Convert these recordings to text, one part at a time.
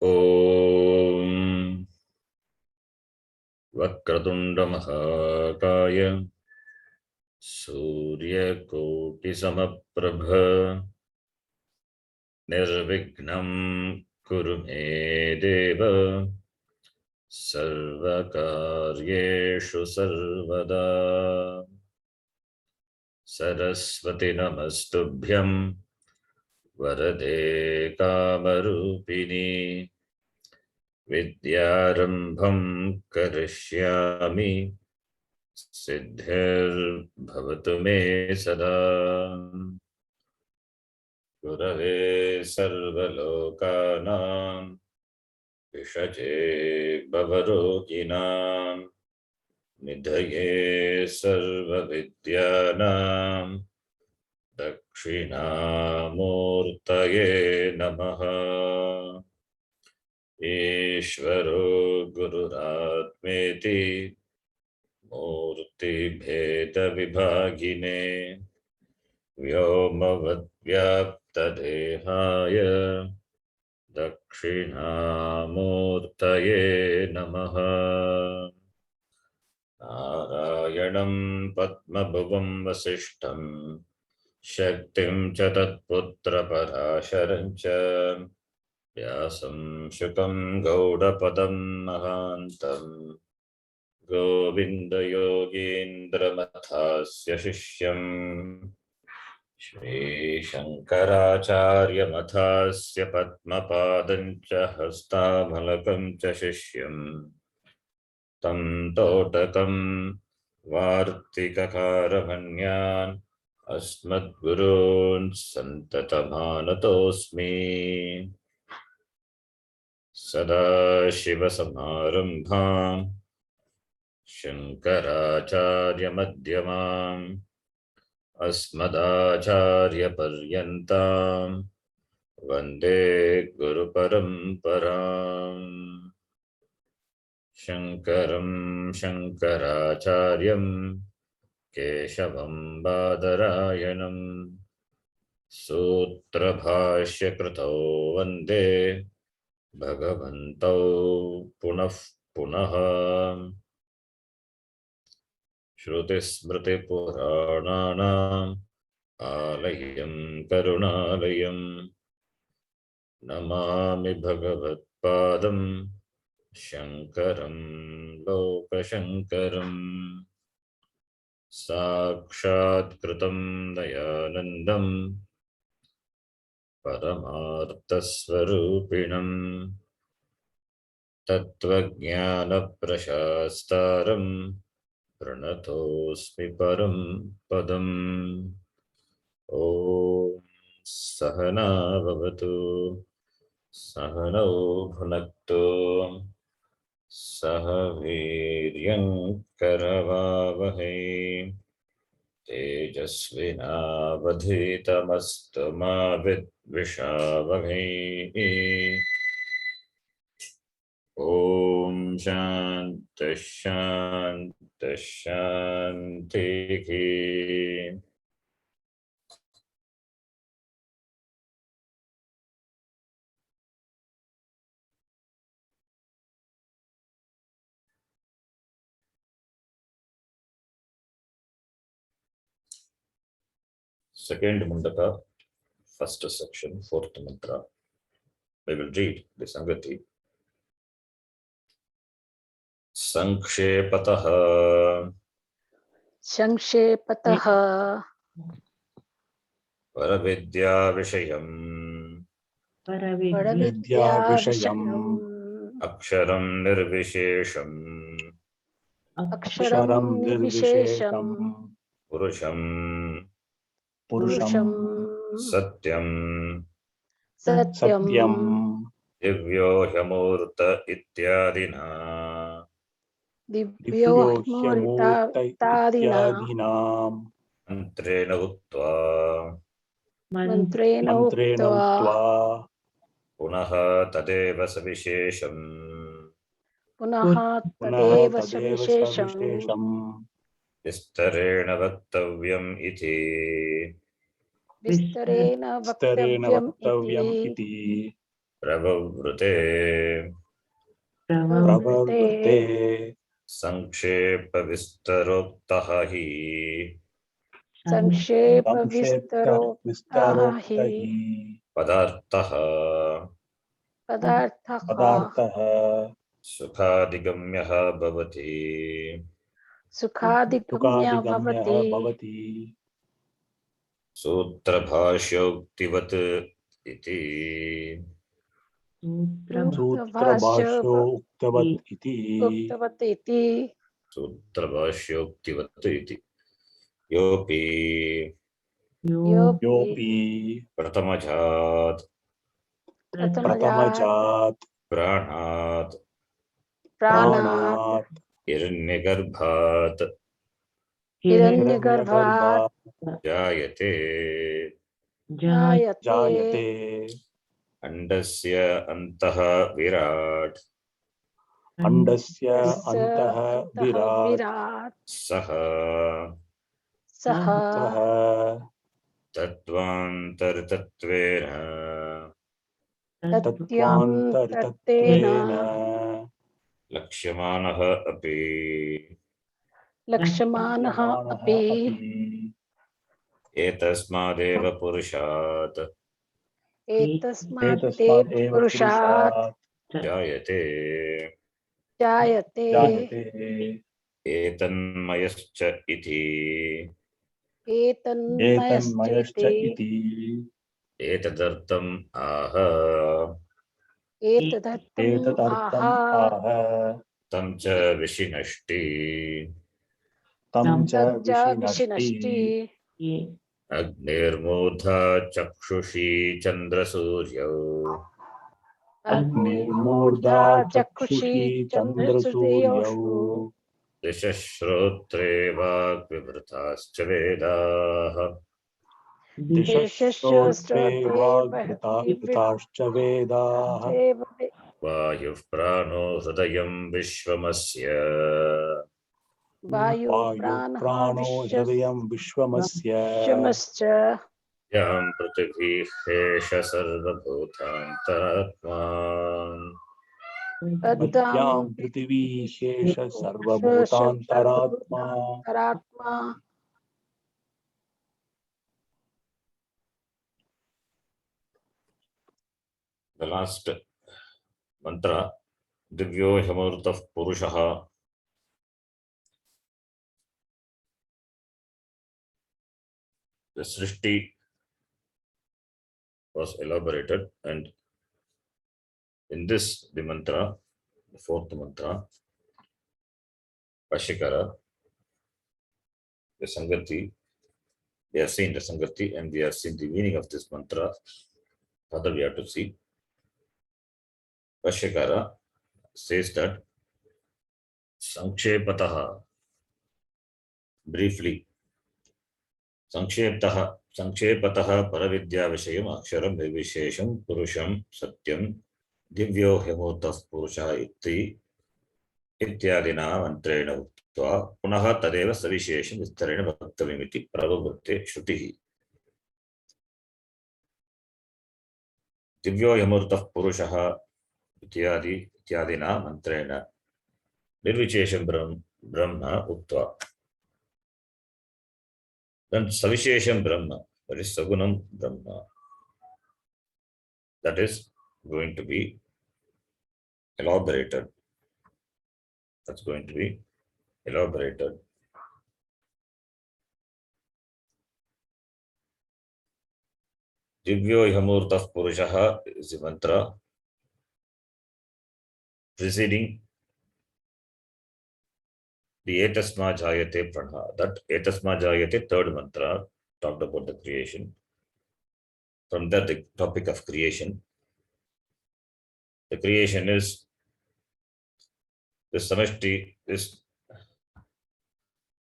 ॐ वक्रतुण्ड महाकाय सूर्यकोटिसमप्रभ निर्विघ्नं कुरु मे देव सर्वकार्येषु सर्वदा। सरस्वती नमस्तुभ्यं वरदे कामरूपिणी विद्यारम्भं करिष्यामि सिद्धिर्भवतु मे सदा। गुरवे सर्वलोकानां विषजे भवरोगिणां निधये सर्वविद्यानां दक्षिणामूर्तये नमः। ईश्वरो गुरुरात्मेति मूर्तिभेदविभागिने व्योमवद्व्याप्तदेहाय दक्षिणामूर्तये नमः। नारायणं पद्मभुवं वसिष्ठं शक्तिं च तत्पुत्रपराशरं च व्यासं शुकं गौडपदं महान्तं गोविन्दयोगीन्द्रमथास्य शिष्यम् श्रीशङ्कराचार्यमथास्य पद्मपादं च हस्तामलकं च शिष्यम् तं तोटकं वार्तिककारमन्यान् अस्मद्गुरून् सन्ततमानतोऽस्मि। सदाशिवसमारम्भां शङ्कराचार्यमध्यमाम् अस्मदाचार्यपर्यन्तां वन्दे गुरुपरम्पराम्। शङ्करं शङ्कराचार्यं केशवं बादरायणं सूत्रभाष्यकृतौ वन्दे भगवन्तौ पुनः पुनः। श्रुतिस्मृतिपुराणानाम् आलयं करुणालयं नमामि भगवत्पादं शङ्करं लोकशङ्करम्। साक्षात्कृतं दयानन्दं परमार्थस्वरूपिणं तत्त्वज्ञानप्रशास्तारं प्रणतोऽस्मि परं पदम्। ॐ सहना भवतु सहनौ भुनक्तु सह वीर्यं करवावहै तेजस्विनावधीतमस्तु मा विद्विषावहै। ॐ शान्तिः शान्तिः शान्तिः। Second Mundaka, first section, fourth mantra. We will read the Sangati. Sankshepatāh संक्षेपतः Paravidya Vishayam परविद्याविषयम् Aksharam Nirvishesham अक्षरं निर्विशेषम् Purusham Satyam सत्यम् Divyo Hyamurta Ityadina दिव्यो ह्यमूर्तादिना Mantrena Uttva मन्त्रेण उक्त्वा Punaha Tadeva Savishesham पुनः तदेव सविशेषम् Vistarena Vaktavyam Iti विस्तरेण वक्तव्यम् इति प्रववृते प्रवर्ते संक्षेप विस्तरोक्तः हि संक्षेप संक्षेप्य विस्तरोक्तः हि विस्तरोक्त हि पदार्थः पदार्थः पदार्थः सुखादिगम्यः भवति सुखादिगम्य सुखादिगम्यः भवति भवति सूत्रभाष्योक्तिवत् इति सूत्रभाष्यो उक्तवत् इति उक्तवत् इति सूत्रभाष्योक्तिवत् इति योऽपि योऽपि योऽपि प्रथमजात् प्रथमजात् प्रथमजात् प्राणात् प्राणात् प्राणात् हिरण्यगर्भात् हिरण्यगर्भात् जायते जायते जायते अण्डस्य अन्तः विराट् अण्डस्य तस्य अन्तः अन्तः विराट् विराट् सः सः सः तत्त्वान्तरतत्त्वेन तत्त्वान्तरत्वेन तत्त्वान्तरतत्त्वेन लक्ष्यमाणः अपि लक्ष्यमाणः लक्ष्यमाणः अपि अपि एतस्मादेव पुरुषात् एतस्मादेव एतस्मात् एव पुरुषात् पुरुषात् जायते जायते जायते एतन्मयश्च इति एतन्मयश्च एतन्मयश्चेति इति एतदर्थम् आह एतदर्थम् आह एतदर्थम् आह तं च विशिनष्टि तं च तच्च विशिनष्टि विशिनष्टि अग्निर्मूर्धा चक्षुषी चन्द्रसूर्यौ अग्निर्मूर्धा चक्षुषी चन्द्रसूर्यौ दिशः श्रोत्रे वाग्विवृताश्च वेदाः दिशश्रोत्रे वाग्वृताश्च वेदाः वायुः प्राणो हृदयं विश्वमस्य वायुप्राणः वायुप्राणो हृदयं विश्वमस्य विश्वमश्च यां पृथिवी ह्येष सर्वभूतान्तरात्मा मद्यां पृथिवी शेष सर्वभूतान्तरात्मा सर्वभूतान्तरात्मा The last mantra, Divyo Himurtah Purushaha. The Srishti was elaborated, and in this, the mantra, the fourth mantra, Pashikara, the Sangati, they have seen the Sangati and they have seen the meaning of this mantra. Further, we have to see. Pashikara says that Sankshepataha, briefly, संक्षेपतः परविद्याविषयम् अक्षरं निर्विशेषं पुरुषं सत्यं दिव्यो ह्यमूर्तः पुरुषः इत्यादिना मन्त्रेण उक्त्वा पुनः तदेव सविशेषं विस्तरेण वक्तव्यमिति प्रववृत्ते श्रुतिः। दिव्यो ह्यमूर्तः पुरुषः इत्यादिना मन्त्रेण निर्विशेषं ब्रह्म उक्त्वा then Savishesham Brahma, that is Sagunam Brahma, that is going to be elaborated. That's going to be elaborated. Divyo Ihamurtah Purushaha is the mantra preceding the Etasma Jayate Prana. That Etasma Jayate, third mantra, talked about the creation. From that, the topic of creation. The creation is the samashti, this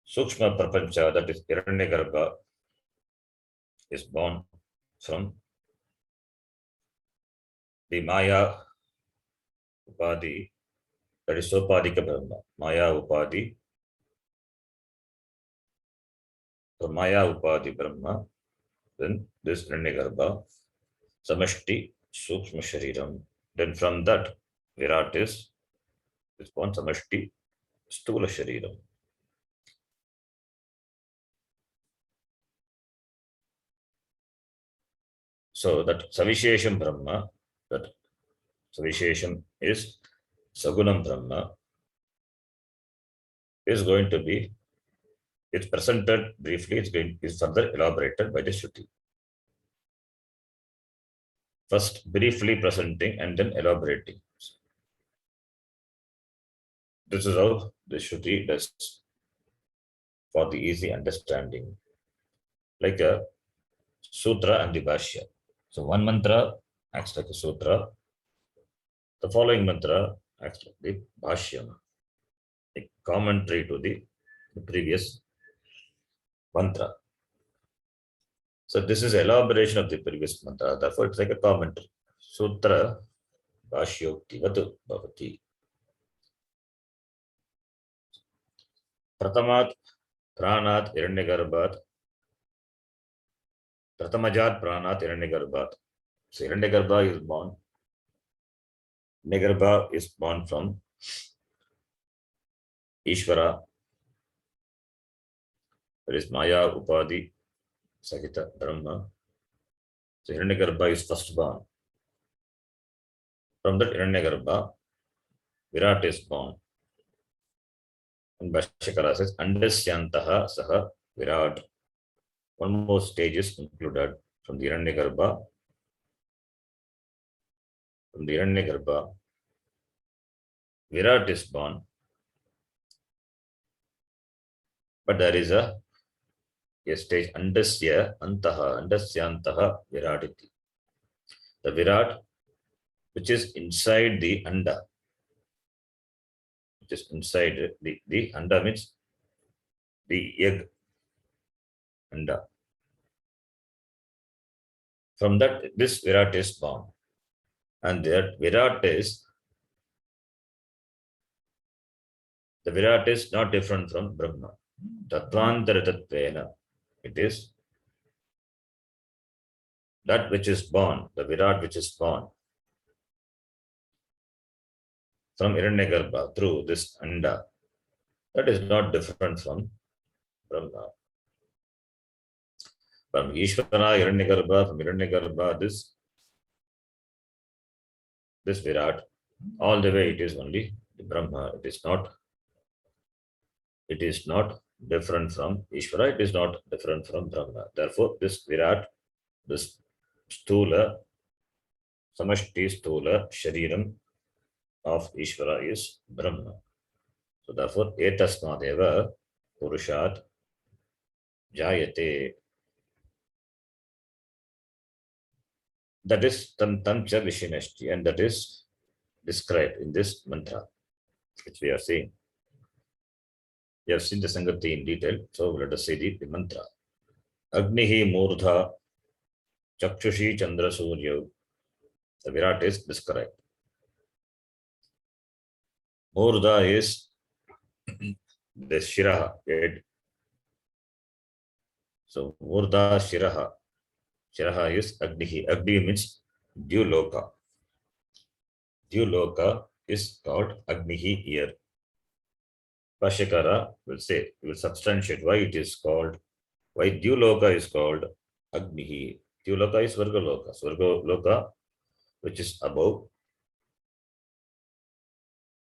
Sukshma Prapancha, that is Hiranyagarbha, is born from the Maya Upadhi, that is Sopadika Brahma. Maya Upadhi. So Maya Upadhi Brahma, then this Hiranyagarbha, Samashti, Sukshma Shariram. Then from that, Virat is born Samashti Stula Shariram. So that Savishesham Brahma, that Savishesham is Sagunam Brahma, is going to be, it's presented briefly, is further elaborated by the Shruti. First, briefly presenting and then elaborating. This is how the Shruti does for the easy understanding. Like a sutra and the bhashya. So one mantra acts like a sutra. The following mantra acts like the bhashyam, a commentary to the previous mantra. So this is elaboration of the previous mantra. Therefore, it's like a commentary. Sutra bhashyokti vatu bhavati. Pratamat pranat iranyagarbhat. Pratamajat pranat iranyagarbhat. So Hiranyagarbha is born. Hiranyagarbha is born from Ishvara. There is Maya Upadhi Sakita Brahma. So Hiranyagarbha is first born. From that Hiranyagarbha, Virat is born. And Bhashyakara says, Andasyantaha Saha Virat. One more stage is included from the Hiranyagarbha. From the Hiranyagarbha, Virat is born. But there is a stage Andasya Antaha, Andasyantaha Viratiti. The Virat, which is inside the Anda, which is inside the Anda means the egg Anda. From that, this Virat is born. And that Virat is, the Virat is not different from Brahma. Tattvantaratattvena. It is that which is born, the Virat which is born from Hiranyagarbha through this Anda. That is not different from Brahma. From Ishvara, Hiranyagarbha, from Hiranyagarbha, this Virat, all the way it is only the Brahma. It is not different from Ishvara, it is not different from Brahma. Therefore, this Virat, this Stula, Samashti Stula, Shariram of Ishvara is Brahma. So therefore, Etasmadeva Purushat Jayate. That is Tamcha Vishinashti, and that is described in this mantra, which we are saying. We have seen the Sangati in detail, so let us say the mantra. Agnihi Murdha Chakshushi Chandra Surya. The Virat is described. Murdha is the Shiraha, head. So Murdha Shiraha. Shiraha is Agnihi. Agni means Dyuloka. Dyuloka is called Agnihi here. Bhashyakara will substantiate why it is called, why Dyuloka is called Agnihi. Dyuloka is Svargaloka. Svargaloka, which is above,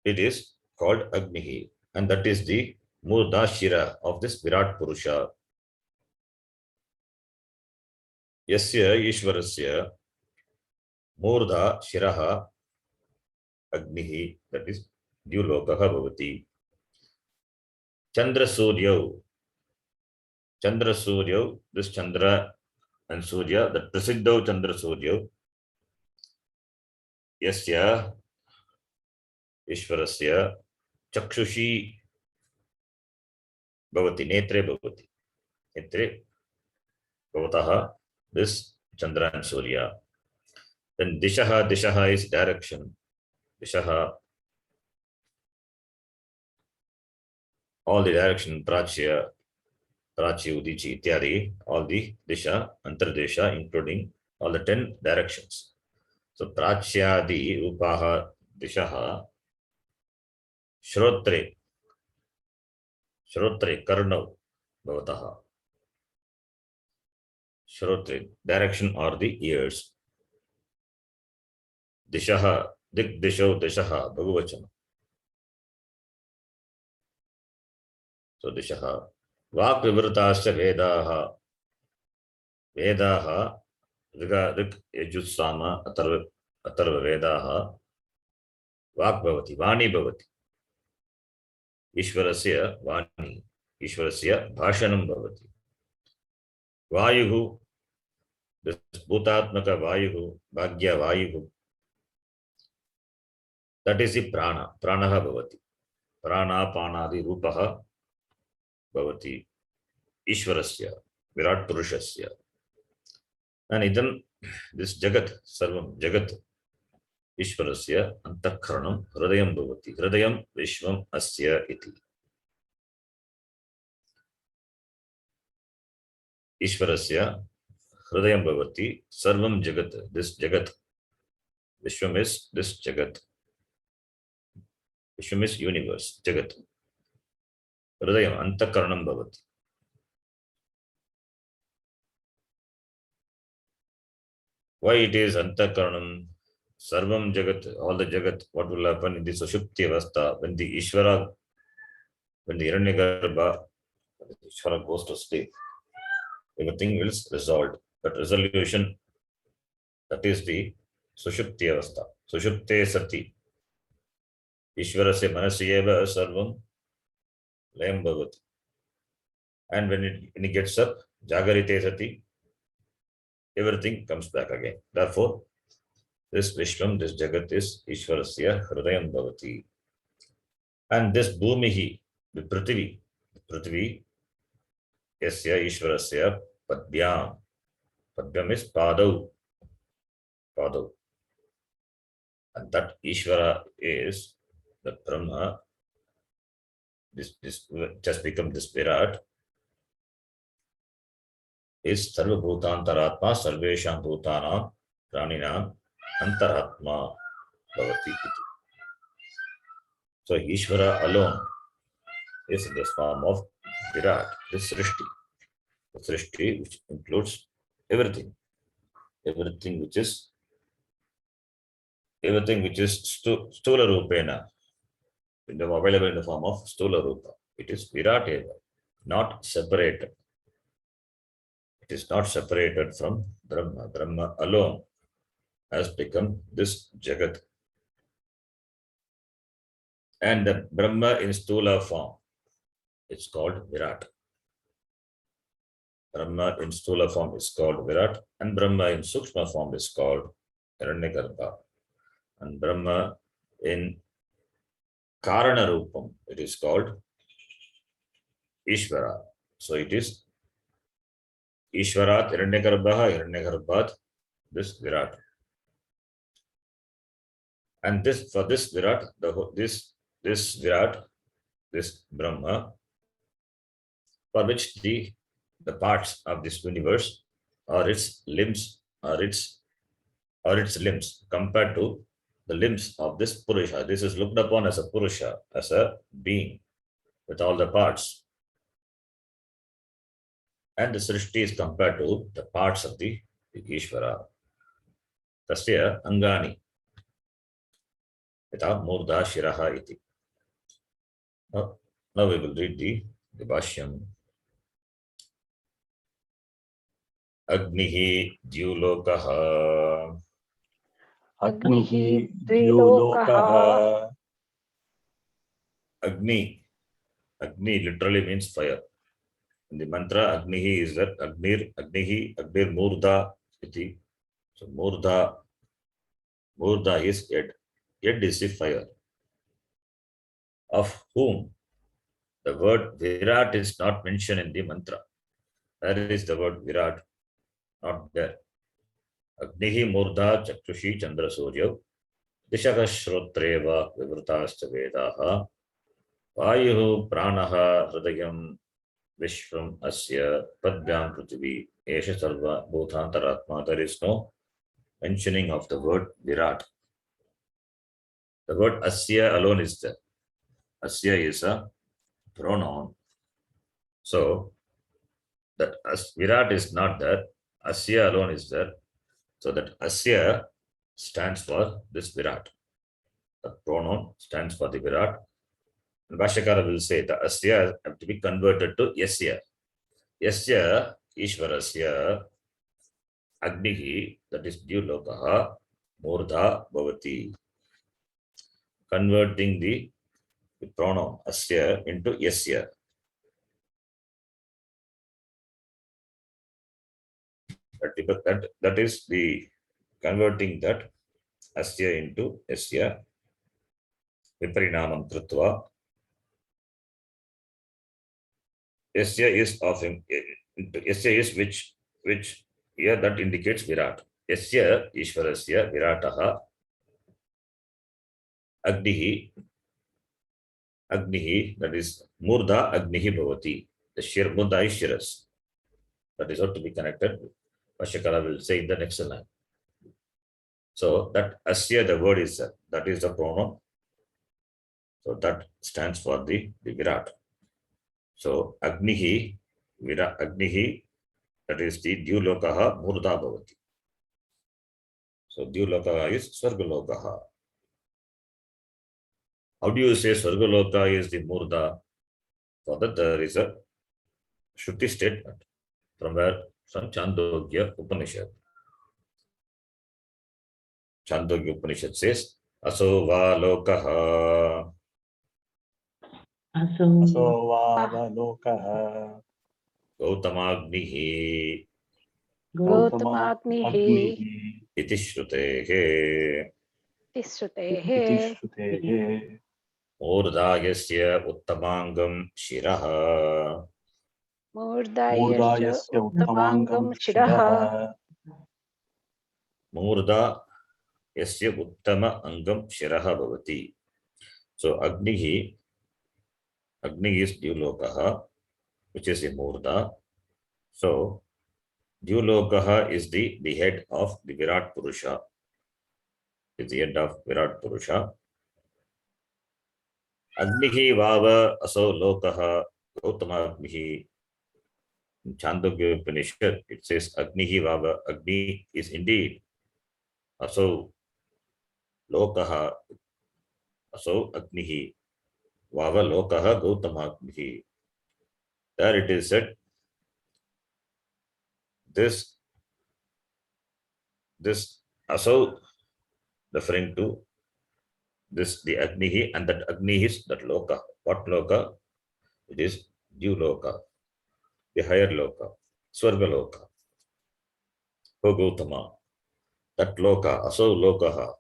it is called Agnihi. And that is the Murdha Shira of this Virat Purusha. Yasya Ishvarasya Murdha Shiraha Agnihi, that is Dyulokaha Bhavati. Chandra Surya, this Chandra and Surya, the Prasiddha Chandra Surya, Yasya Ishvarasya Chakshushi Bhavati, Netre Bhavati. Netre Bhavataha, this Chandra and Surya. Then Dishaha is direction. Dishaha, all the direction, Prachya, Udichi, Ityadi, all the Disha, Antardesha, including all the 10 directions. So Prachyadi Rupaha Dishaha Shrotre Karnau Bhavataha. Shrotre, direction or the ears. Dishaha, Dik Disho Dishaha, Bhagavachana. So Dishaha. Vak Vivritasya Vedaha. Vedaha, Rik Yajussama, Atharva Vedaha. Vak Bhavati, Vani Bhavati. Ishvarasya Vani. Ishvarasya Bhashanam Bhavati. Vayuhu, this Bhutatmaka Vayuhu, Bhagya Vayuhu. That is the prana. Pranaha bhavati. Prana panadi rupaha bhavati. Ishvarasya. Virat Purushasya. And idam, this Jagat, Sarvam Jagat, Ishvarasya, Antakranam, Hridayam bhavati. Hridayam Vishwam Asya iti. Ishvarasya, Hridayam bhavati. Sarvam Jagat, this Jagat. Vishwam is this Jagat. Vishwam is universe, Jagat. Hridayam, Antakranam bhavati. Why it is Antakaranam, Sarvam Jagat, all the Jagat, what will happen in the Sushupti Avastha, when the Ishvara, when the Hiranyagarbha, Ishvara goes to sleep, everything will resolve. That resolution, that is the Sushupti Avastha. Sushupte Sati. Ishvara se Manasiyeva Sarvam Layam Bhavati. And when it gets up, Jagarite Sati, everything comes back again. Therefore, this Vishwam, this Jagat is Ishvarasya Hridayam Bhavati. And this Bhumihi, the Prithvi, Yasya Ishvarasya Padbyam. Padbyam is Padau. And that Ishvara is the Brahma. This just become this Virat. Is Sarva Bhutantaratma, Sarvesham Bhutanam, Praninam, Antaratma Bhavati. So Ishvara alone is in the form of Virat, this Srishti. The Srishti which includes everything which is Stula Rupena, available in the form of Stula Rupa. It is Virat eva, not separated. It is not separated from Brahma. Brahma alone has become this Jagat. And the Brahma in Stula form, it's called Virat. Brahma in Stula form is called Virat, and Brahma in Sukshma form is called Hiranyagarbha. And Brahma in Karana Rupam, it is called Ishvara. So it is Ishvarat Hiranyagarbhat, this Virat. And this for this Virat, this Virat, this Brahma, for which the parts of this universe or its limbs compared to the limbs of this Purusha. This is looked upon as a Purusha, as a being with all the parts. And the Srishti is compared to the parts of the Ishvara. Tasya Angani. Yatha Murdha Shiraha iti. Now we will read the Bhashyam. Agnihi Dyulokaha. Agnihi Dyulokaha. Agni literally means fire. In the mantra, Agnihi is that Agnir Murdha iti. So Murdha is Yad. Yad is the fire. Of whom the word Virat is not mentioned in the mantra. There is the word Virat, not there. Agnihi Murdha Chakrushi Chandra Surya Dishaka Shrotreva Vivrutascha Vedaha Vayuhu Pranaha Hridayam Vishwam Asya Padbyam Prithvi Esha Sarva Bhutantaratma. There is no mentioning of the word Virat. The word Asya alone is there. Asya is a pronoun. So that Virat is not there. Asya alone is there. So that Asya stands for this Virat. The pronoun stands for the Virat. And Bhashyakara will say the Asya have to be converted to Yasya. Yasya Ishvarasya Agnihi, that is Dyulokaha, Murdha Bhavati. Converting the pronoun Asya into Yasya. That is the converting that Asya into Yasya. Viparinamam Krutva. Yasya is often, Yasya is which here that indicates Virat. Yasya Ishvarasya Virataha Agnihi, that is Murdha Agnihi Bhavati. The Shir Murdha is Shiras. That is how to be connected. Bhashyakara will say in the next line. So that Asya, the word is that is the pronoun. So that stands for the Virat. So Agnihi, Virat, Agnihi, that is the Dyulokaha Murdha Bhavati. So Dyulokaha is Swargalokaha. How do you say Swargaloka is the Murdha? For that there is a Shruti statement from where? From Chandogya Upanishad. Chandogya Upanishad says, Aso va lokaha. Aso vavalokaha. Gautamagnihi. Gautama Gautamaग्निः Agnihi. Iti Shrutehe. तिसृतेः Iti Shrutehe. Murdayasya Uttamangam Shiraha. मूर्धायश्च Murdayasya उत्तमाङ्गं Uttamangam शिरः Shiraha. Murda Yasya Uttama Angam Shiraha Bhavati. So Agni is Dyulokaha, which is a Murda. So Dyulokaha is the head of the Virat Purusha. Is the head of Virat Purusha. Agnihi Vava Aso Lokaha Gautama Agnihi. In Chandogya Upanishad, it says Agnihi Vava. Agni is indeed Aso Lokaha. Aso Agnihi Vava Lokaha Gautama Agnihi. There it is said, this Aso referring to this the Agnihi, and that Agni is that Loka. What Loka? It is Dyuloka, the higher Loka, Swarga Loka, Gautama. That Loka, Aso Lokaha,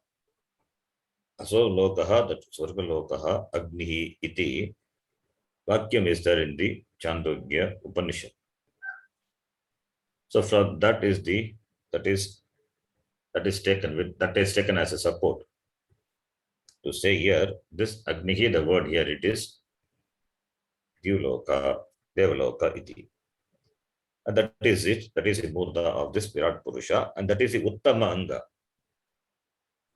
that Swarga Lokaha, Agnihi iti. Vakyam is there in the Chandogya Upanishad. So from that is taken as a support to say here this Agnihi, the word here it is Dyuloka, Devaloka iti. And that is it. That is the Murda of this Virat Purusha, and that is the Uttama Anga.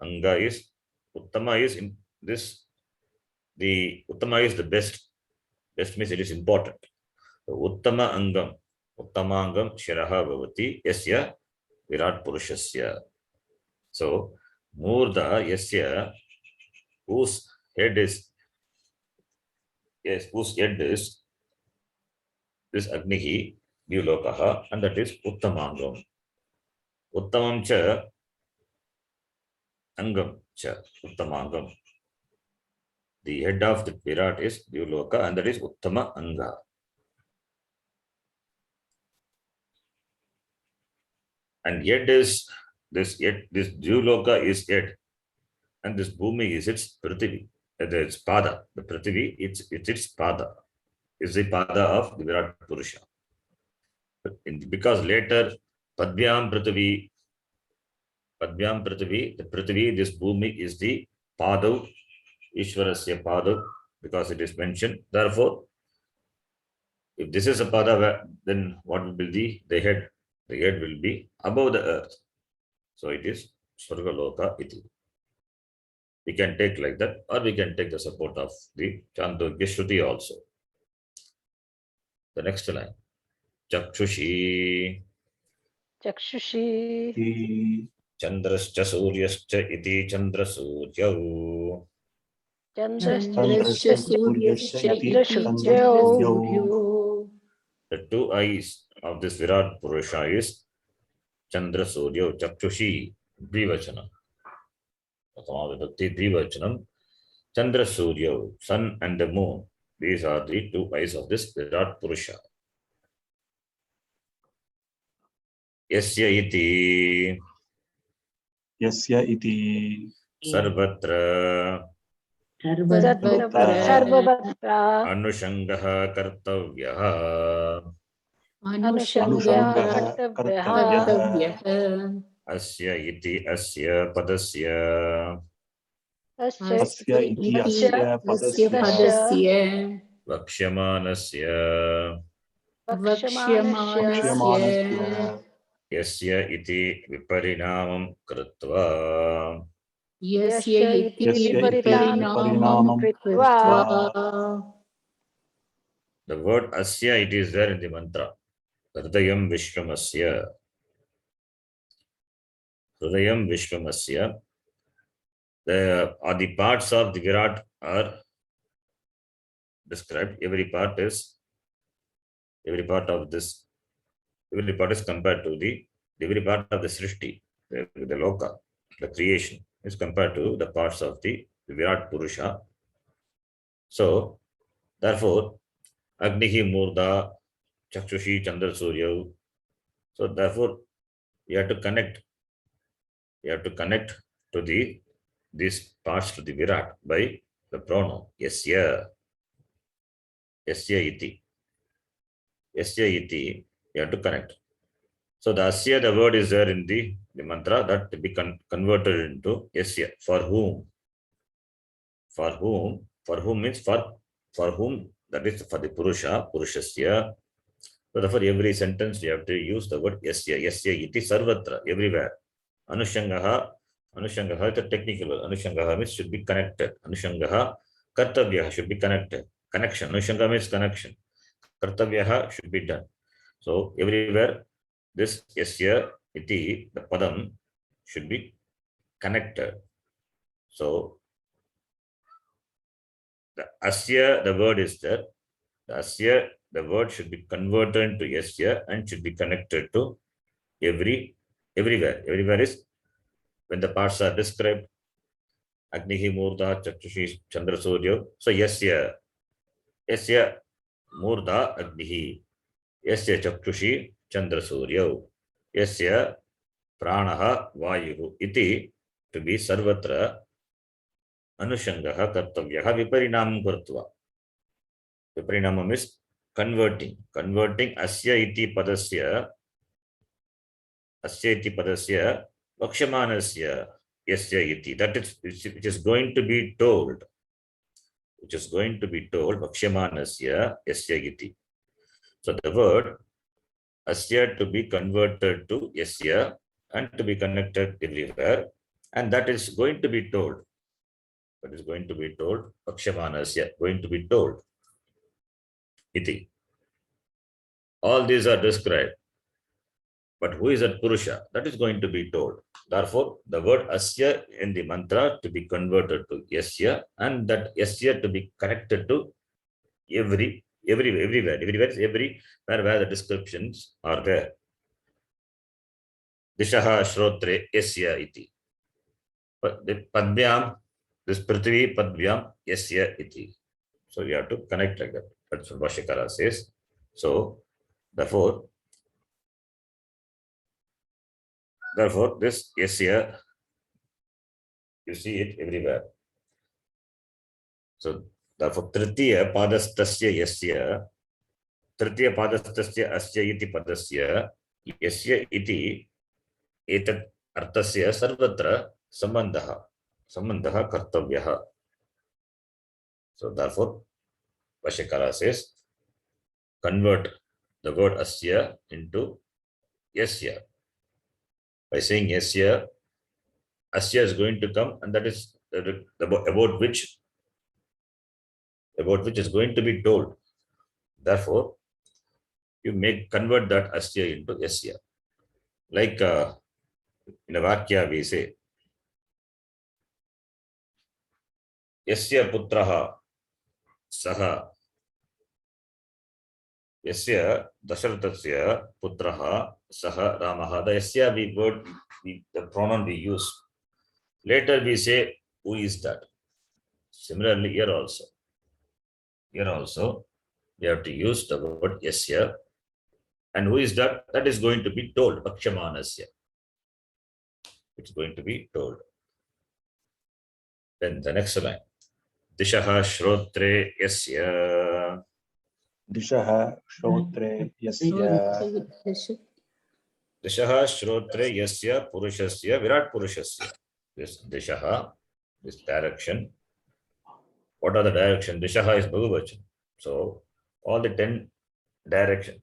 Anga is Uttama is in this. The Uttama is the best. Best means it is important. So, Uttama Angam, Uttamangam Shiraha Bhavati Yasya Virat Purushasya. So Murda Yasya, whose head is this Agnihi Dyulokaha, and that is Uttamangam. Uttamam cha Angam cha Uttamangam. The head of the Virat is Dyuloka, and that is Uttama Anga. And yet is this Dyuloka is yet, and this Bhumi is its Prithvi. It's Pada. The Prithvi, it's its Pada. Is the Pada of the Virat Purusha. Because later Padvyam Prithvi, the Prithvi, this Bhumi is the Padav, Ishvarasya Padav, because it is mentioned. Therefore, if this is a Pada, then what will be the head? The head will be above the earth. So it is Swargaloka iti. We can take like that, or we can take the support of the Chandogya Shruti also. The next line. Chakshushi Chakshushi Iti Chandrascha Suryascha iti Chandrasuryau. Chandrasya Suryasya Iti Chandrasuryo. The two eyes of this Virat Purusha is Chandrasuryo Chakshushi Dvivachanam. Dvivachanam. Chandrasuryo, sun and the moon. These are the two eyes of this Virat Purusha. Yasya iti Yasya Iti Sarvatra Sarvavatra Anushangaha Kartavyaha Anushangya Anushangaha Kartavyaha Kartavyaha Asya iti Asya Padasya Asya Asya Iti Asya Asya Padasya Padasya Vaksyamanasya Vakshamanasya Shyamanasya Yasya iti Viparinamam Kritva. Yasya iti Yasya Iti Viparinamam Viparinamam Kritva. The word Asya, it is there in the mantra. Hridayam Vishwamasya. Hridayam Vishwamasya. The parts of the Virat are described. Every part is compared to every part of the Srishti, the Loka, the creation is compared to the parts of the Virat Purusha. So, therefore, Agnihi Murda, Chakshushi Chandra Surya. So, therefore, you have to connect to these parts to the Virat by the pronoun Yasya iti. Yasya iti, you have to connect. So the Asya, the word is there in the mantra that to be converted into Yasya. For whom? For whom means for whom, that is for the Purusha, Purushasya. So therefore every sentence you have to use the word Yasya iti sarvatra, everywhere. Anushangaha is a technical word. Anushangaha means should be connected. Anushangaha kartavyaha should be connected. Connection. Anushanga means connection. Kartavyaha should be done. So everywhere this Yasya iti, the padam, should be connected. So the Asya, the word is there. The Asya, the word should be converted to Yasya and should be connected to everywhere. Everywhere is when the parts are described. Agnihi Murda Chakshushi Chandra Surya. So Yasya Murda Agnihi. Yasya Chakshushi Chandra Surya. Yasya Pranaha Vayuhu iti, to be sarvatra Anushangaha Kartavyaha Viparinamam Kartva. Viparinamam is converting Asya iti Padasya Vakshamanasya Yasya iti. That is which is going to be told. Vakshamanasya Yasya iti. So the word Asya to be converted to Yasya and to be connected everywhere, and that is going to be told. Vakshamanasya, going to be told. Iti. All these are described. But who is that Purusha? That is going to be told. Therefore, the word Asya in the mantra to be converted to Yasya, and that Yasya to be connected to everywhere where the descriptions are there. Dishaha Shrotre Yasya iti. Padvyam, this Prithvi Padvyam Yasya iti. So you have to connect like that. That's what Bhashyakara says. So, therefore, this Yasya, you see it everywhere. So, therefore, Tritiya Padastasya Asya iti Padasya, Yasya iti etat artasya sarvatra sambandha kartavyaha. So, therefore, Bhashyakara says, convert the word Asya into Yasya. By saying yasya, asya is going to come, and that is about which is going to be told. Therefore, you may convert that asya into yasya. Like in a vakya we say, yasya putraha saha, yasya Dasarathasya putraha saha Ramaha. The yasya the pronoun we use. Later we say, who is that? Similarly, here also. Here also, you have to use the word yasya. And who is that? That is going to be told. Pakshamanasya. It's going to be told. Then the next line. Dishaha shrotre yasya. Dishaha shrotre yasya. Dishaha shrotre yasya purushasya virat purushasya. This dishaha, this direction. What are the directions? Dishaha is Bhagavachan. So all the 10 directions.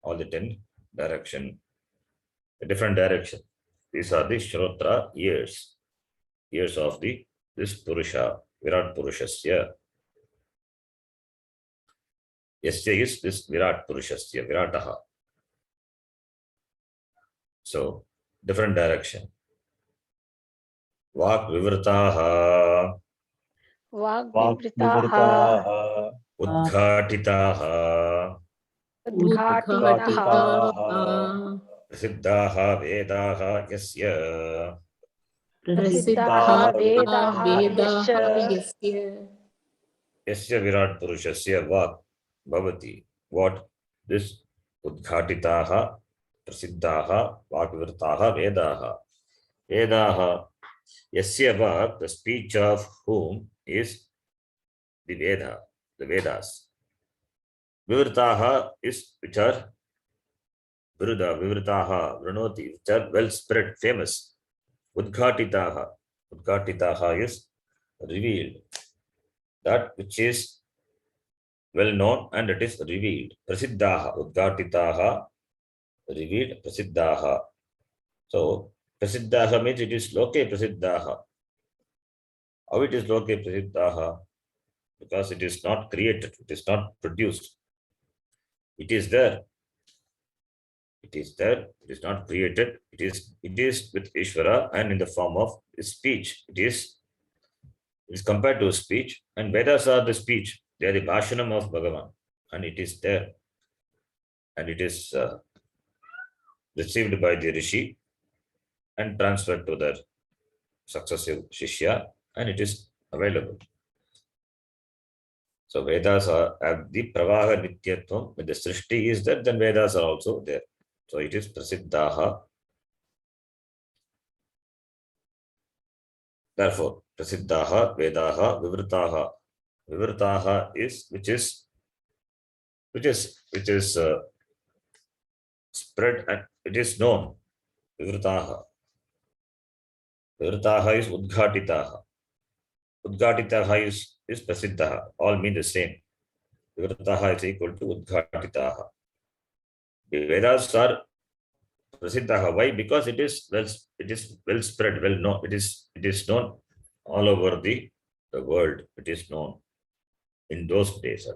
All the 10 direction, the different direction. These are the Shrotra ears. Ears of this Purusha, Virat Purushasya. Yasya is this Virat Purushasya, Virataha. So, different direction. Vak Vivrtaha, Vakvivrtaha, Udghatitaha, Udghatitaha, Prasiddhaha Vedaha Yasya. Prasiddhaha Vedaha Vedaha yasya. Yasya. Yasya Virat Purushasya Vak Bhavati. What? This Udghatitaha, Prasiddhaha, Vakvirtaha, Vedaha. Vedaha. Yasya Vak, the speech of whom is the Veda, the Vedas. Vivrtaha is which are Viruda, Vivrtaha, Vranoti, which are well spread, famous. Udghatitaha. Udghatitaha is revealed. That which is well known and it is revealed. Prasiddhaha, Udghatitaha, revealed, Prasiddhaha. So, Prasiddhaha means it is Loke Prasiddhaha. How it is Loke Prasiddhaha? Because it is not created, it is not produced. It is there. It is there, it is not created. It is with Ishvara and in the form of speech. It is compared to speech, and Vedas are the speech. They are the Bhashanam of Bhagavan, and it is there. And it is received by the Rishi and transferred to their successive Shishya, and it is available. So Vedas have the Pravaha Nityatvam. When the Srishti is there, then Vedas are also there. So it is Prasiddhaha. Therefore, Prasiddhaha, Vedaha, Vivrtaha. Vivrtaha is which is spread and it is known. Vivrtaha. Vivrtaha is Udghatitaha. Udghatitaha is Prasiddhaha. All mean the same. Vivrtaha is equal to Udghatitaha. The Vedas are Prasiddhaha. Why? Because it is well spread, well known. It is known all over the world. It is known in those days.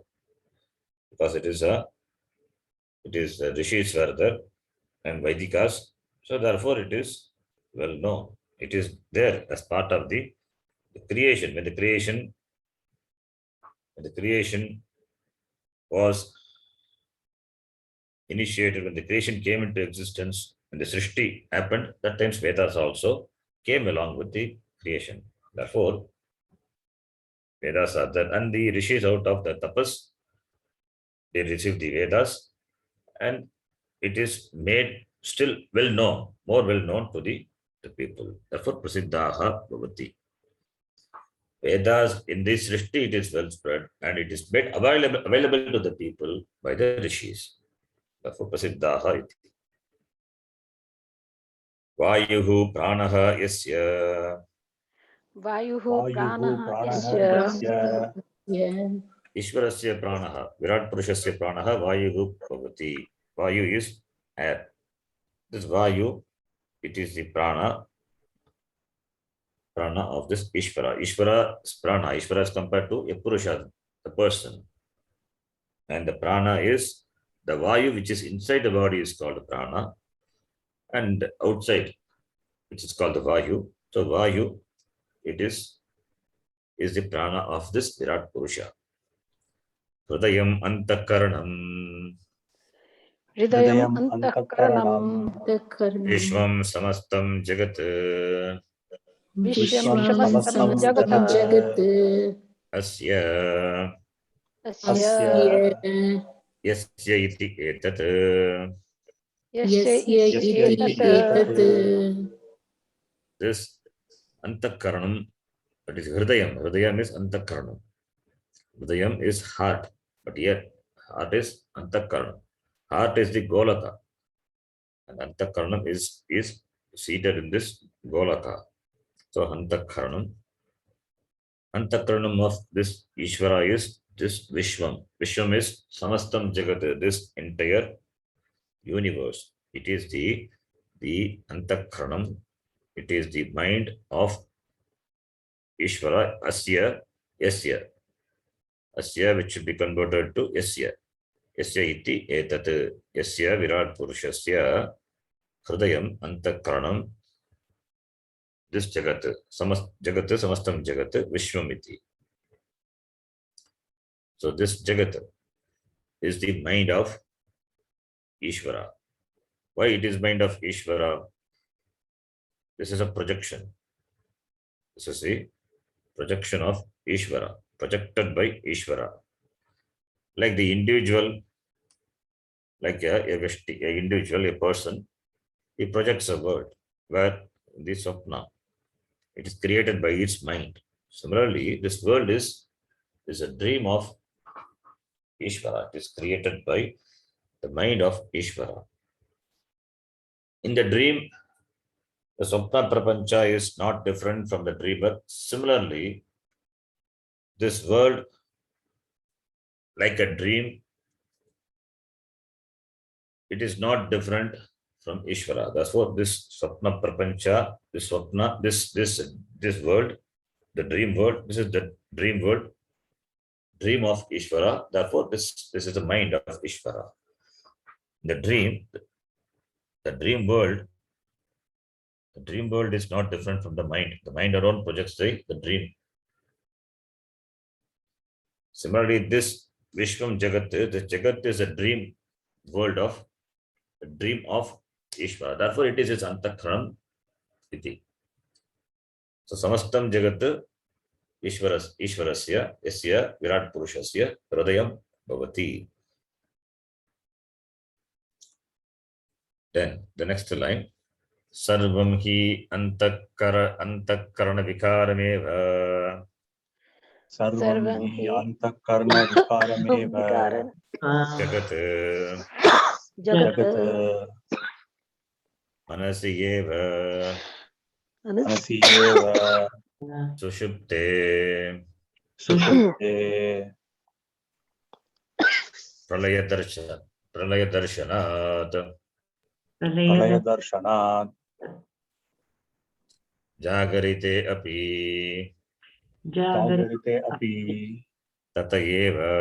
Because it is Rishis were there and Vaidikas. So therefore it is well known. It is there as part of the creation. When the creation was initiated, when the creation came into existence, when the Srishti happened, that times Vedas also came along with the creation. Therefore, Vedas are there, and the Rishis out of the tapas, they received the Vedas, and it is made still well known, more well known to the people. Therefore, Prasiddhaha Bhavati. Vedas in this Srishti, it is well spread, and it is made available to the people by the Rishis. Therefore, Prasiddhaha iti. Vayuhu pranaha yasya. Vayuhu Vayuhu pranaha pranaha yasya. yasya. Ishvarasya pranaha, Virat Purushasya pranaha, Vayuhu bhavati. Vayu is air. This Vayu, it is the prana of this Ishvara. Ishvara is prana. Ishvara is compared to a Purusha, the person. And the prana is the Vayu which is inside the body is called prana, and outside, which is called the Vayu. So Vayu, it is the prana of this Virat Purusha. Hridayam Antakaranam Hridayam Hridayam antakaranam. Antakaranam Vishwam Samastam Jagat Vishwam Vishwam samastam Samastam jagata. Jagat Asya Asya Asya Yasya iti etat. yasya Yasya iti iti etat. etat This Antakaranam, that is Hridayam. Hridayam is Antakaranam. Hridayam is heart, but yet heart is Antakaranam. Heart is the Golaka, and Antakaranam is seated in this Golaka. So Antakaranam of this Ishvara is this Vishwam. Vishwam is Samastam Jagat, this entire universe. It is the Antakaranam. It is the mind of Ishvara, Asya, Yasya. Asya, which should be converted to Yasya. Yasya iti etat. Yasya Virat Purushasya Hridayam Antakaranam. This Jagat, Samastam Jagat, Vishwamiti. So this Jagat is the mind of Ishvara. Why it is mind of Ishvara? This is a projection. This is a projection of Ishvara, projected by Ishvara. Like the individual, like a individual, a person, he projects a world where the Swapna, it is created by its mind. Similarly, this world is a dream of Ishvara. It is created by the mind of Ishvara. In the dream, the Swapna Prapancha is not different from the dreamer. Similarly, this world, like a dream, it is not different from Ishvara. That's what this Swapna Prapancha, this Swapna, this world, the dream world, this is the dream world, dream of Ishvara. Therefore, this is the mind of Ishvara. The dream world, the dream world is not different from the mind. The mind alone projects the dream. Similarly, this Vishwam Jagat, the Jagat is a dream world of a dream of Ishvara. Therefore, it is its Antakranam iti. So Samastam Jagat Ishvarasya Yasya Virat Purushasya Hridayam Bhavati. Then the next line. Sarvam hi antakarana vikarameva. Sarvam Sarvam hi hi Antakarna Vikarameva vikaran. Jagat Jagat Jagat manasi eva Manasi Eva sushupte Sushupte pralaya darshanat Pralaya Darshanat jagarite api Jagarite Api tatayeva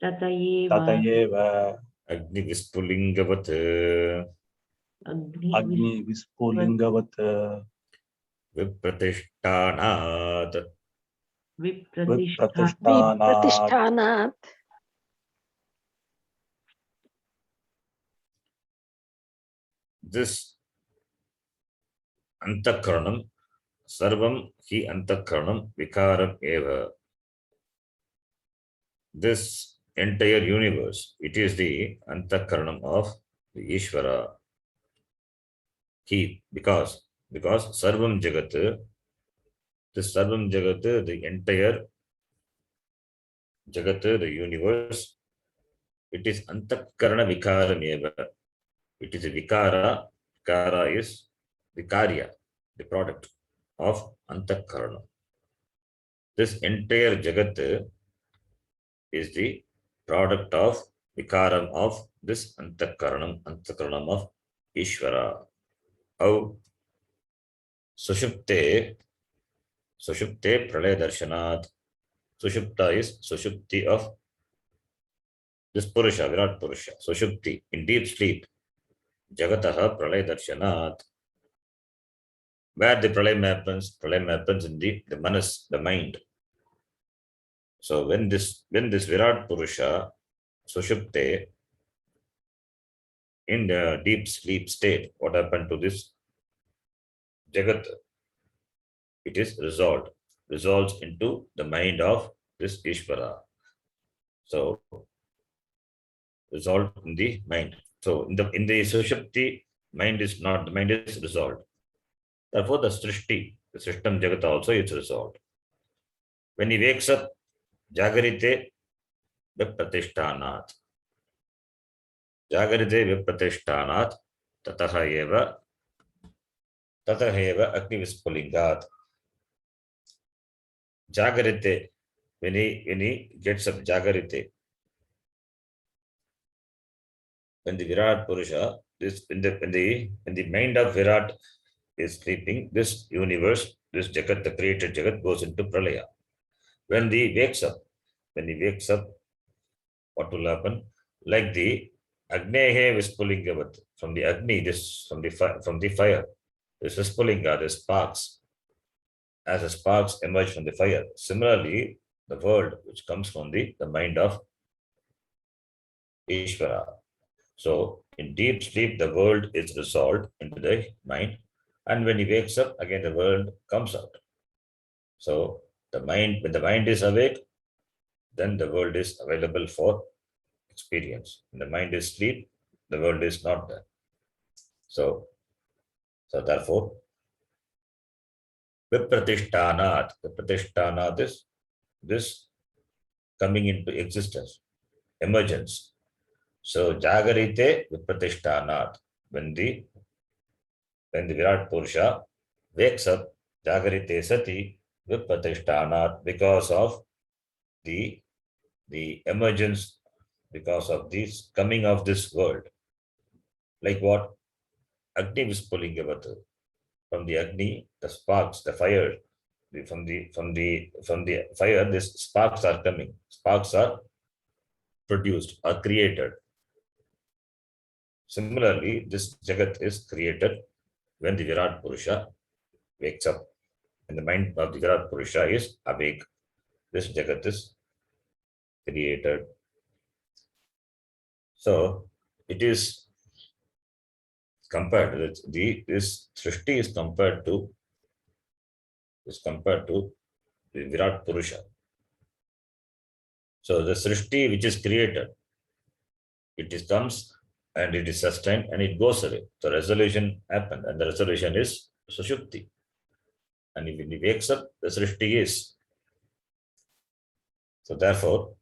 Tatayeva agni vispulingavat Agni Vispulingavat vipratishthanat. Vipratishthanat vipratishthanat. This Antakaranam, Sarvam hi Antakaranam Vikaram eva. This entire universe, it is the Antakaranam of the Ishvara. He, because Sarvam Jagat, this Sarvam Jagat, the entire Jagat, the universe, it is Antakarana Vikaram eva. It is a Vikara. Vikara is the Karya, the product of Antakarana. This entire Jagat is the product of Vikaram of this Antakaranam of Ishvara. How Sushupte Pralaya Darshanat. Sushupta is Sushupti of this Purusha, Virat Purusha. Sushupti, in deep sleep. Jagataha Pralaya Darshanat. Where the pralayam happens in the manas, the mind. So when this Virat Purusha, Sushupte, in the deep sleep state, what happened to this Jagat? It is resolves into the mind of this Ishvara. So resolved in the mind. So in the Sushupti, mind is resolved. Therefore, the Srishti, the system Jagat also is resolved. When he wakes up, Jagarite Vipratishthanat. Jagarite Vipratishthanat Tataha Eva Agni Vispulingat. Jagarite, when he gets up, Jagarite, when the Virat Purusha, when the mind of Virat is sleeping, this universe, this Jagat, the created Jagat, goes into Pralaya. When he wakes up, what will happen? Like the Agnehe Vispulingavat, from the Agni, from the fire, this Vispulinga, the sparks, as the sparks emerge from the fire. Similarly, the world which comes from the mind of Ishvara. So, in deep sleep, the world is resolved into the mind, and when he wakes up, again the world comes out. So, when the mind is awake, then the world is available for experience. When the mind is asleep, the world is not there. So therefore, Vipratishthanat is this coming into existence, emergence. So Jagarite Vipratishthanat, when the Virat Purusha wakes up, Jagarite Sati Vipratishthanat, because of the emergence, because of this coming of this world. Like what? Agni Vispulingavatu. From the Agni, the sparks, the fire, from the fire, these sparks are coming. Sparks are produced, are created. Similarly, this Jagat is created when the Virat Purusha wakes up. And the mind of the Virat Purusha is awake. This Jagat is created. So it is compared, this Srishti is compared to the Virat Purusha. So the Srishti which is created, it comes and it is sustained and it goes away. So resolution happened, and the resolution is Sushupti. And when he wakes up, the Srishti is. So therefore,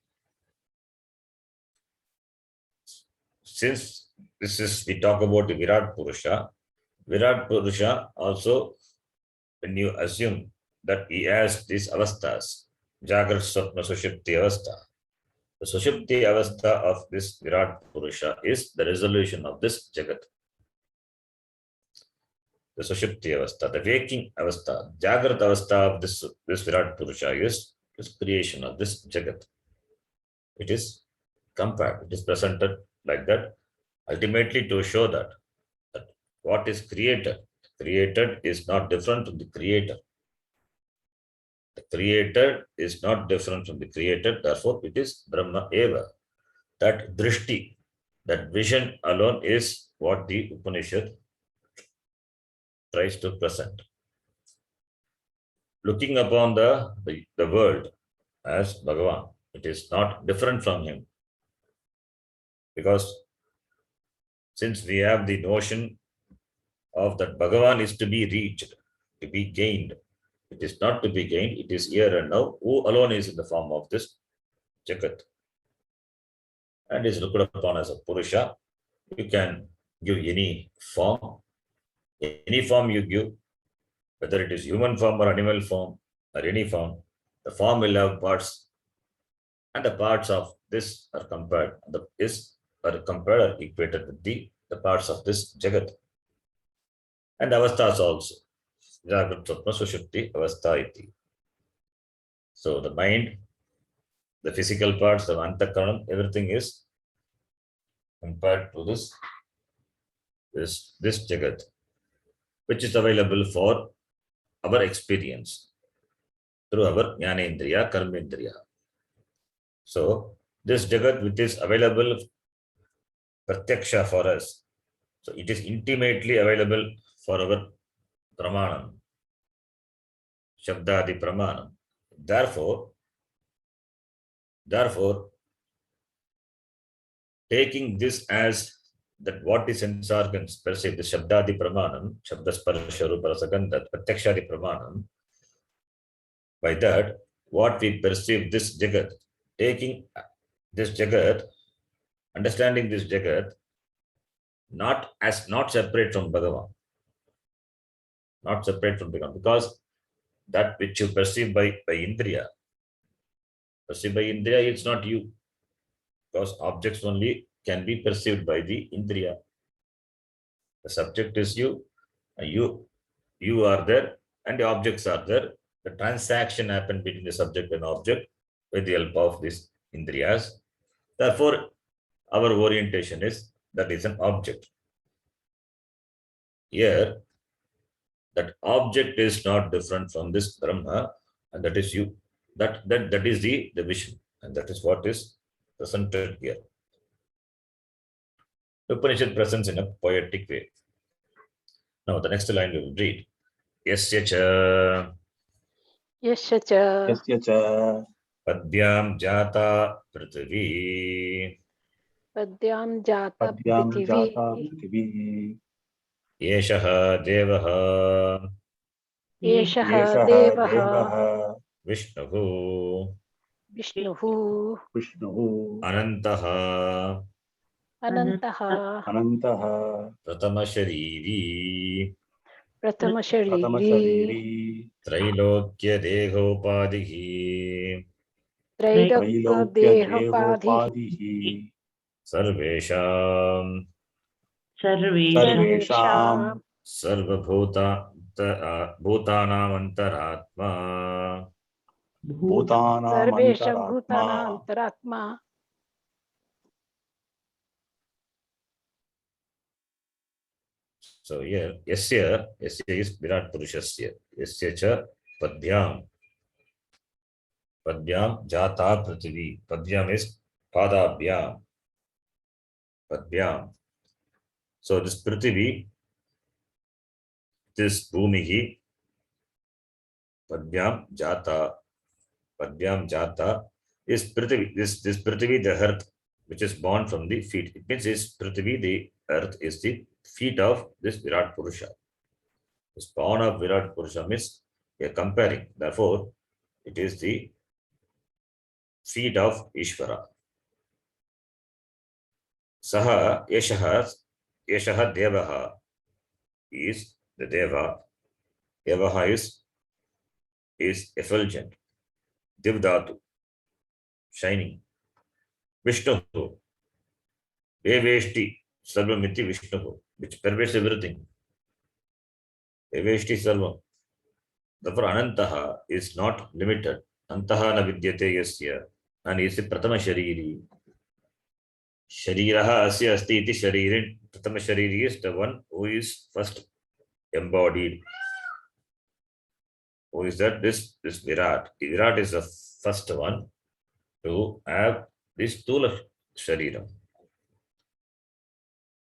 since we talk about the Virat Purusha also, when you assume that he has these avasthas, Jagrat, Swapna, Sushupti avastha. The Sushupti avastha of this Virat Purusha is the resolution of this Jagat. The Sushupti avastha, the waking avastha, Jagrat avastha of this Virat Purusha is creation of this Jagat. It is compared, it is presented like that, ultimately to show that what is created is not different from the creator. The creator is not different from the creator, therefore it is Brahma Eva. That drishti, that vision alone is what the Upanishad tries to present. Looking upon the world as Bhagavan, it is not different from him. Because since we have the notion of that Bhagavan is to be reached, to be gained, it is not to be gained, it is here and now, who alone is in the form of this Jagat and is looked upon as a Purusha. You can give any form you give, whether it is human form or animal form or any form, the form will have parts, and the parts of this are compared, or equated with the the parts of this Jagat. And avasthas also. Jagrat, Swapna, Sushupti, Avastha iti. So the mind, the physical parts, the Antakaranam, everything is compared to this Jagat, which is available for our experience through our Jnanendriya, Karmendriya. So this Jagat which is available Pratyaksha for us, so it is intimately available for our Pramanam, Shabdadi Pramanam. Therefore, taking this as that what the sense organs perceive, the Shabdadi Pramanam, Shabdasparsha Rupa Rasagandha, Pratyakshadi Pramanam, by that, what we perceive this Jagat, taking this Jagat, understanding this Jagat, not separate from Bhagavan, not separate from Bhagavan, because that which you perceive by Indriya, it's not you, because objects only can be perceived by the Indriya. The subject is you, and you are there, and the objects are there. The transaction happened between the subject and object with the help of these Indriyas. Therefore, our orientation is that is an object. Here, that object is not different from this Brahma, and that is you. That is the vision, and that is what is presented here. Upanishad presents in a poetic way. Now, the next line we will read. Yasya cha Yasya cha Yasya cha Padyam Jata Prithvi Padyam Jata Padyam Jata Prithvi Prithvi Yeshaha Devaha Yeshaha Yeshaha Devaha Devaha Vishnuhu Vishnuhu Vishnuhu Anantaha Anantaha Anantaha Pratama Shariri Pratama Pratama Shariri Shariri Trailokya Dehopadhihi Trailokya Trailokya Dehopadhihi Dehopadhihi Sarvesham Sarvesham Sarvesham Bhutanam Antaratma. Bhutanam Sarvesham Bhutana Antaratma. Antaratma. So here, Yasya is Virat Purushasya. Yasya cha Padhyam Jata Prithvi. Padhyam is Padabhyam. Padhyam. So this Prithvi, this Bhumihi, Padhyam Jata is Prithvi. This Prithvi, the earth, which is born from the feet. It means this Prithvi, the earth, is the feet of this Virat Purusha. The spawn of Virat Purusha means we are comparing. Therefore, it is the feet of Ishvara. Saha Yeshaha Devaha is the Deva. Devaha is effulgent. Divdatu, shining. Vishnu, Deveshti, Sarvamiti Vishnu, which pervades everything. Deveshti Sarvam. Therefore, Anantaha is not limited. Antaha na vidyate yasya. And is the Pratama Shariri. Shariraha asya asti iti sharirin. Pratama Shariri is the one who is first embodied. Who is that? This Virat. Virat is the first one to have this Tula Shariram.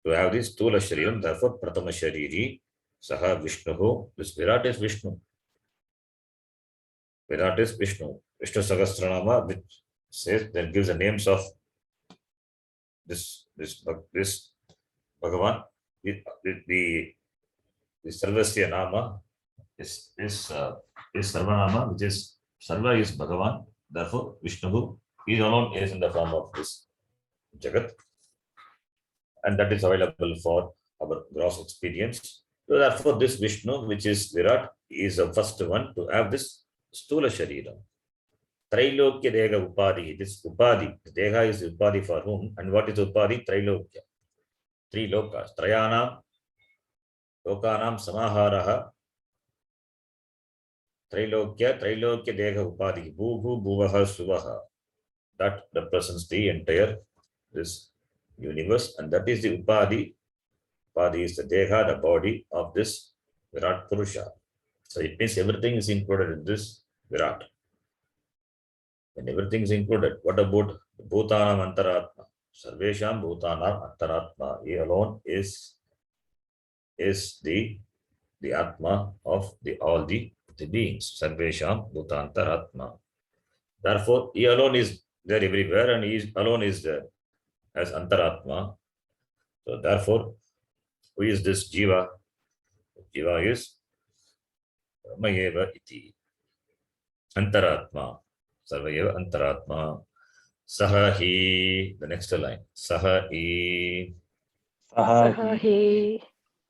To have this Tula Shariram, therefore Pratama Shariri, Saha Vishnu. This Virat is Vishnu. Virat is Vishnu. Vishnu Sahasranama, which says, then gives the names of this Bhagavan. The Sarvasya Nama is Sarvanama, which is Sarva is Bhagavan. Therefore, Vishnu, he alone is in the form of this Jagat. And that is available for our gross experience. So therefore, this Vishnu, which is Virat, is the first one to have this Stula Sharira. Trailokya Dega Upadhi. This Upadhi, the Deha is Upadhi for whom? And what is Upadhi? Trailokya. three lokas, Trayanam Lokanam Samaharaha, Trailokya Deha Upadi, Bhuvu Bhuvaha Suvaha. That represents the entire this universe, and that is the Upadi. Upadi is the Deha, the body of this Virat Purusha. So it means everything is included in this Virat. When everything is included, what about Bhutanam Antaratma? Sarvesham Bhutanam Antaratma. He alone is the Atma of all the beings. Sarvesham Bhutantaratma. Therefore, he alone is there everywhere, and he alone is there as Antaratma. So therefore, who is this Jiva? Jiva is Brahmayeva iti. Antaratma. Sarvayeva Antaratma. Sahahi. The next line. Sahahi. Sahahi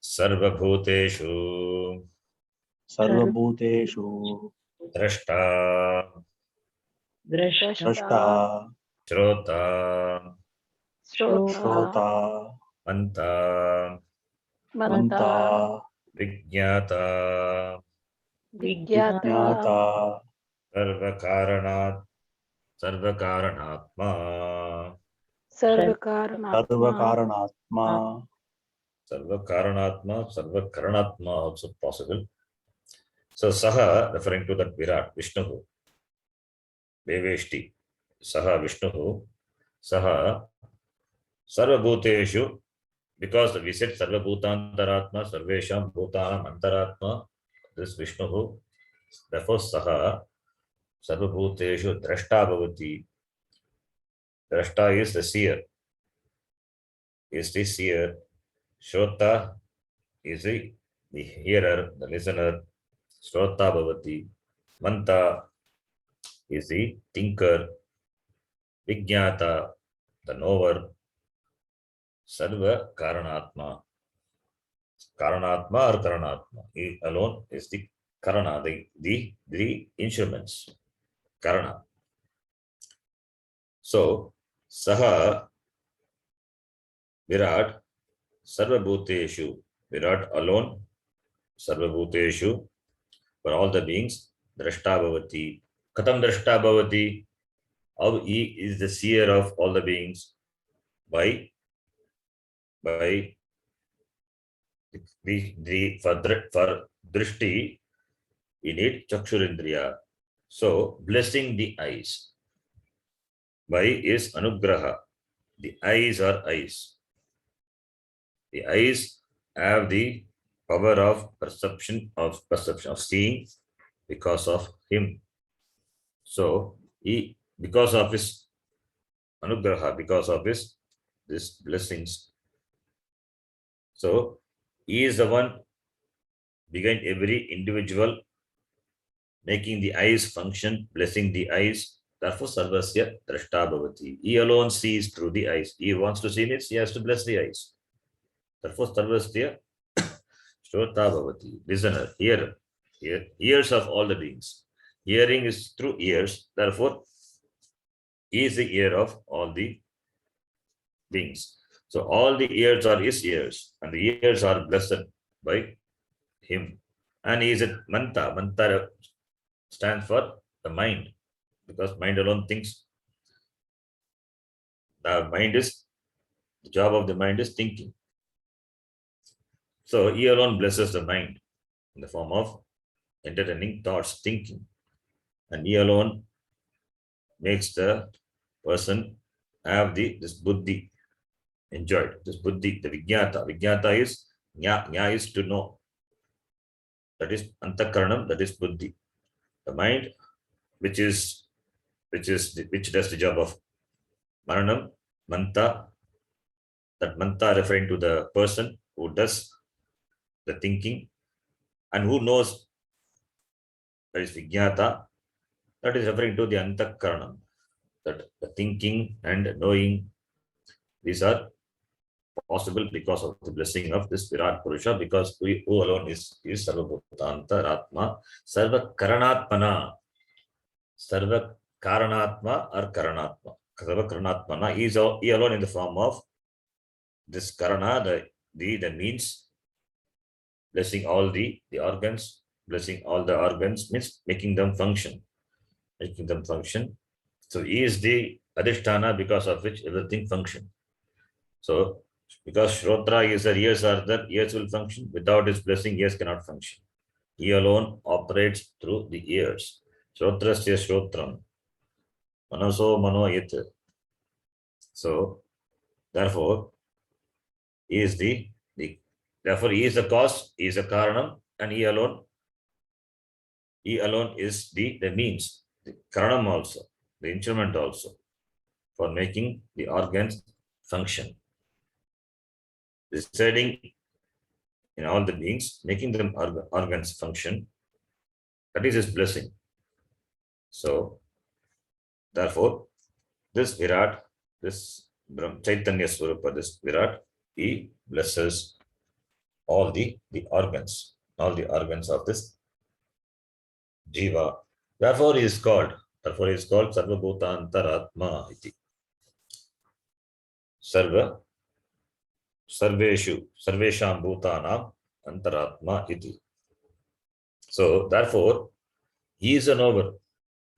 Sarvabhuteshu. Sarvabhuteshu Drashta. Drashta Shrota. Shrota Manta. Manta Vijnata. Vigyata Jnata Sarvakaranat. Sarvakaranatma. Sarvakaranatma Sarvakaranatma Sarvakaranatma, Sarvakaranatma also possible. So Saha referring to that Virat, Vishnu, Deveshti, Saha Vishnu, Saha Sarvabhuteshu, because we said Sarvabhutantaratma, Sarvesham Bhutanam Antaratma, this Vishnu, therefore Saha Sarvabhuteshu Drashta Bhavati. Drashta is the seer, is the seer. Shrota is the hearer, the listener. Shrota Bhavati. Manta is the thinker. Vijnata, the knower. Sarva Karanatma. Karanatma or Karanatma. He alone is the Karana, the instruments. Karana. So, Saha Virat Sarva Bhuteshu. Virat alone, Sarva Bhuteshu, for all the beings, Drashta Bhavati. Katam Drashta Bhavati. How he is the seer of all the beings by the for drishti we need chakshurindriya. So blessing the eyes by is anugraha. The eyes are eyes. The eyes have the power of perception of seeing because of him. So he, because of his anugraha, because of his these blessings. So he is the one behind every individual, making the eyes function, blessing the eyes. Therefore, Sarvasya Drashta Bhavati. He alone sees through the eyes. He wants to see it, he has to bless the eyes. Therefore, Sarvasya Shrota Bhavati. Listener, hearer, ears of all the beings. Hearing is through ears. Therefore, he is the ear of all the beings. So all the ears are his ears, and the ears are blessed by him. And he is a Manta. Manta stands for the mind, because mind alone thinks. The job of the mind is thinking. So he alone blesses the mind in the form of entertaining thoughts, thinking. And he alone makes the person have this buddhi enjoyed. This buddhi, the vijnata. Vijnata is nya is to know. That is antakaranam, that is buddhi. The mind, which does the job of maranam, manta. That manta referring to the person who does the thinking and who knows, that is vijnata. That is referring to the antakaranam. That the thinking and knowing, these are possible because of the blessing of this Virat Purusha, because who alone is Sarvabhutanta Atma, Sarva Karanatmana, Sarva Karanatma or Karanatma. Sarva Karanatmana, he alone in the form of this karana, the means, blessing all the organs, blessing all the organs means making them function, making them function. So he is the adhisthana because of which everything function. So because Shrotra is the ears are there, ears will function. Without his blessing, ears cannot function. He alone operates through the ears. Shrotrasya Shrotram. Manaso Mano Yet. So therefore, he is the therefore he is the cause, he is the karanam, and he alone is the means, the karanam also, the instrument also, for making the organs function. Residing in all the beings, making them organs function, that is his blessing. So, therefore, this Virat, this Chaitanya Swarupa, this Virat, he blesses all the organs of this Jiva. Therefore, he is called Sarvabhutantaratma iti. Sarvesham Bhutanam Antaratma iti. So, therefore, he is a knower,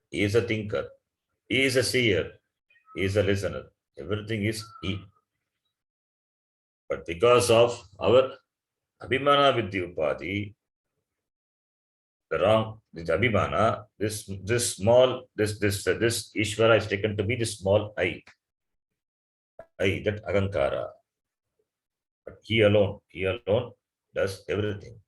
he is a thinker, he is a seer, he is a listener. Everything is he. But because of our Abhimana Vidya Upadhi, the wrong, this Abhimana, this small, this Ishvara is taken to be the small I, that Agankara. But he alone does everything.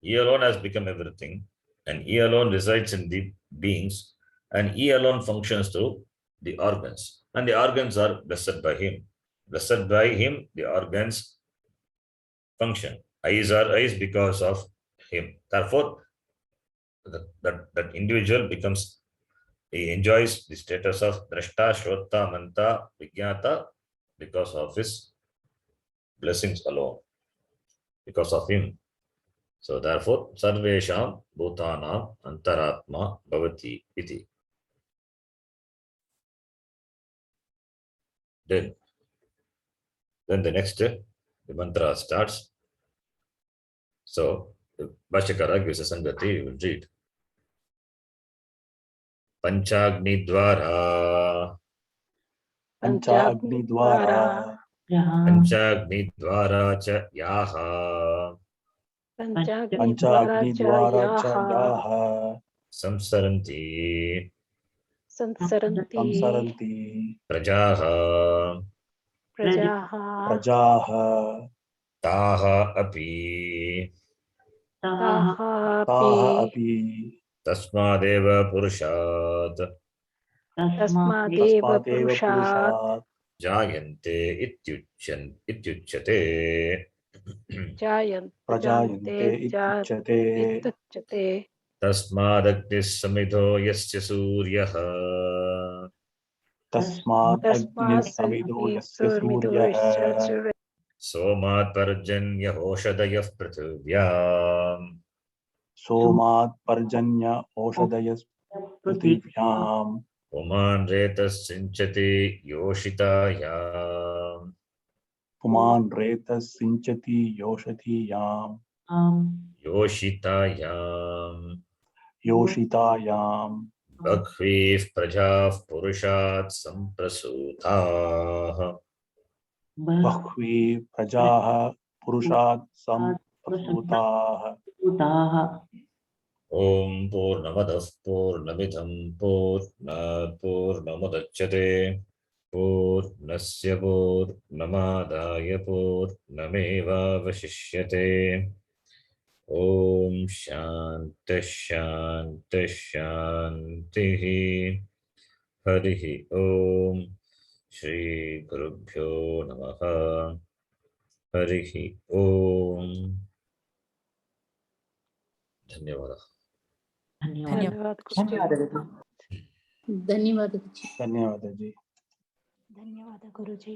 He alone has become everything, and he alone resides in the beings, and he alone functions through the organs, and the organs are blessed by him. Blessed by him, the organs function. Eyes are eyes because of him. Therefore, that individual becomes, he enjoys the status of Drashta, Shrota, Manta, Vijnata because of his blessings alone, because of him. So therefore, Sarvesham Bhutanam Antaratma Bhavati iti. Then the next, the mantra starts. So the Bhashyakara gives a Sangati, we will read. Panchagni Dwara. Panchagni Dwara. Panchagni Dwara cha yaha. Panchagni Dwara cha yaha. Samsaranti. Sansaranti Prajaha. Prajaha Taha api. Taha Taha api api. Tasmadeva Purushat. Tasmadeva Tasmadeva Purushat Purushat. Jayante ityuchyate. Prajayante Jayante ityuchyate. Ityuchyate Tasmadagnis samido yasya suryaha. Tasmad Tasmad Agnis Samido Yasya Surmido Suryaha. Somat parjanya hoshadayah prithvyam. Somat Parjanya Oshadayas Prithvyam. Puman retas sinchati yoshitayam. Puman Retas Sinchati Yoshati Yam. Yoshitayam. Yoshitayam. Bhakviv prajah purushat samprasutah. Bahvi Prajaha Purushat Samprasutaha. Om Purnamadah Purnamidham Purnat Purnamudachyate Purnasya Purnamadaya Purnameva Vashishyate. Om Shanti Shanti Shanti. Harihi Om. Shri Gurubhyo Namaha. Harihi Om. Dhanyavada. धन्यवाद धन्यवाद गुरुजी। धन्यवाद जी. धन्यवाद गुरुजी